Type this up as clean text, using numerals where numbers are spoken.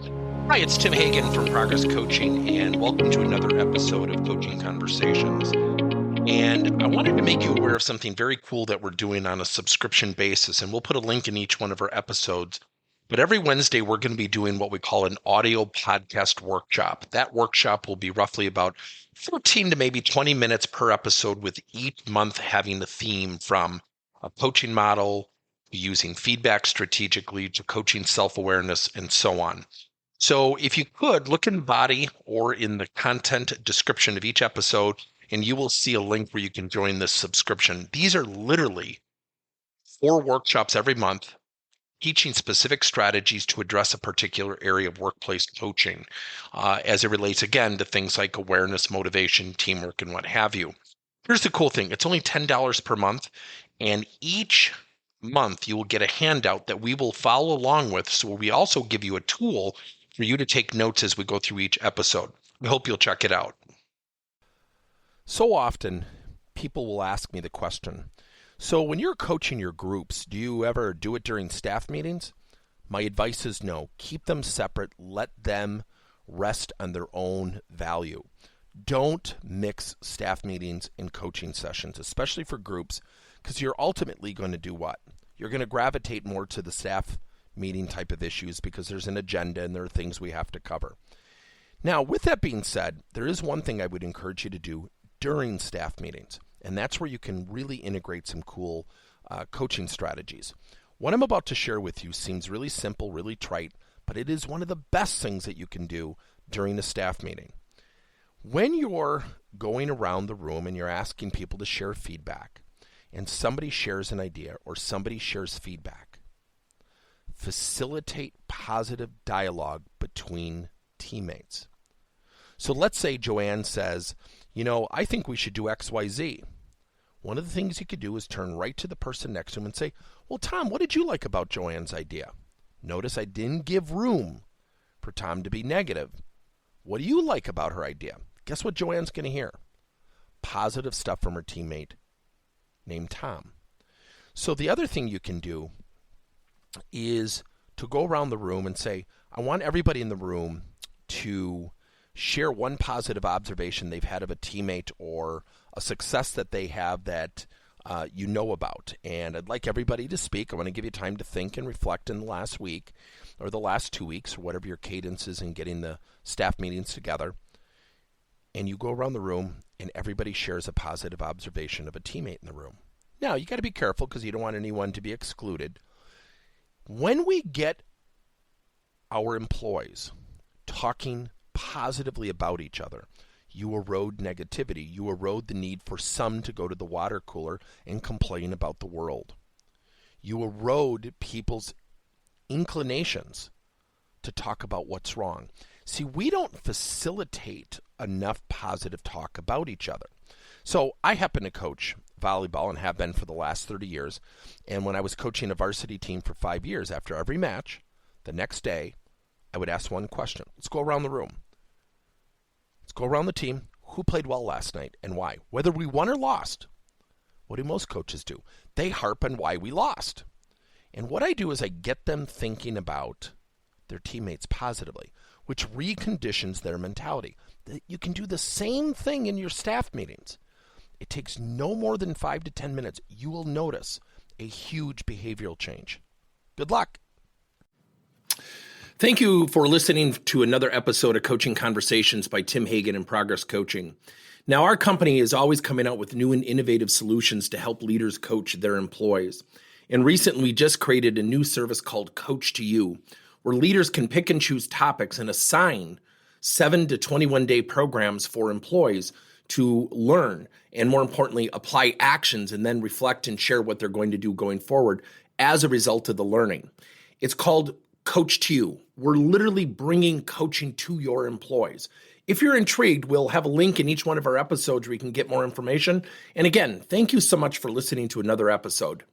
Hi, it's Tim Hagan from Progress Coaching, and welcome to another episode of Coaching Conversations. And I wanted to make you aware of something very cool that we're doing on a subscription basis, and we'll put a link in each one of our episodes. But every Wednesday, we're going to be doing what we call an audio podcast workshop. That workshop will be roughly about 14 to maybe 20 minutes per episode, with each month having a theme from a coaching model, using feedback strategically, to coaching self-awareness, and so on. So if you could, look in the body or in the content description of each episode, and you will see a link where you can join this subscription. These are literally 4 workshops every month, teaching specific strategies to address a particular area of workplace coaching, as it relates, again, to things like awareness, motivation, teamwork, and what have you. Here's the cool thing. It's only $10 per month, and each month you will get a handout that we will follow along with. So we also give you a tool for you to take notes as we go through each episode. We hope you'll check it out. So often, people will ask me the question, so when you're coaching your groups, do you ever do it during staff meetings? My advice is no. Keep them separate. Let them rest on their own value. Don't mix staff meetings and coaching sessions, especially for groups, because you're ultimately going to do what? You're going to gravitate more to the staff meeting type of issues because there's an agenda and there are things we have to cover. Now, with that being said, there is one thing I would encourage you to do during staff meetings, and that's where you can really integrate some cool coaching strategies. What I'm about to share with you seems really simple, really trite, but it is one of the best things that you can do during a staff meeting. When you're going around the room and you're asking people to share feedback, and somebody shares an idea or somebody shares feedback, facilitate positive dialogue between teammates. So let's say Joanne says, I think we should do XYZ. One of the things you could do is turn right to the person next to him and say, well, Tom, what did you like about Joanne's idea? Notice I didn't give room for Tom to be negative. What do you like about her idea? Guess what Joanne's going to hear? Positive stuff from her teammate named Tom. So the other thing you can do is to go around the room and say, I want everybody in the room to share one positive observation they've had of a teammate or a success that they have that you know about. And I'd like everybody to speak. I want to give you time to think and reflect in the last week or the last 2 weeks or whatever your cadence is in getting the staff meetings together. And you go around the room and everybody shares a positive observation of a teammate in the room. Now, you got to be careful because you don't want anyone to be excluded. When we get our employees talking positively about each other, you erode negativity. You erode the need for some to go to the water cooler and complain about the world. You erode people's inclinations to talk about what's wrong. See, we don't facilitate enough positive talk about each other. So I happen to coach volleyball and have been for the last 30 years. And when I was coaching a varsity team for 5 years, after every match, the next day, I would ask one question. Let's go around the room. Let's go around the team. Who played well last night and why? Whether we won or lost. What do most coaches do? They harp on why we lost. And what I do is I get them thinking about their teammates positively, which reconditions their mentality. You can do the same thing in your staff meetings. It takes no more than 5 to 10 minutes. You will notice a huge behavioral change. Good luck. Thank you for listening to another episode of Coaching Conversations by Tim Hagan and Progress Coaching. Now, our company is always coming out with new and innovative solutions to help leaders coach their employees. And recently, we just created a new service called Coach to You, where leaders can pick and choose topics and assign 7 to 21-day programs for employees to learn and, more importantly, apply actions and then reflect and share what they're going to do going forward as a result of the learning. It's called Coach to You. We're literally bringing coaching to your employees. If you're intrigued, we'll have a link in each one of our episodes where you can get more information. And again, thank you so much for listening to another episode.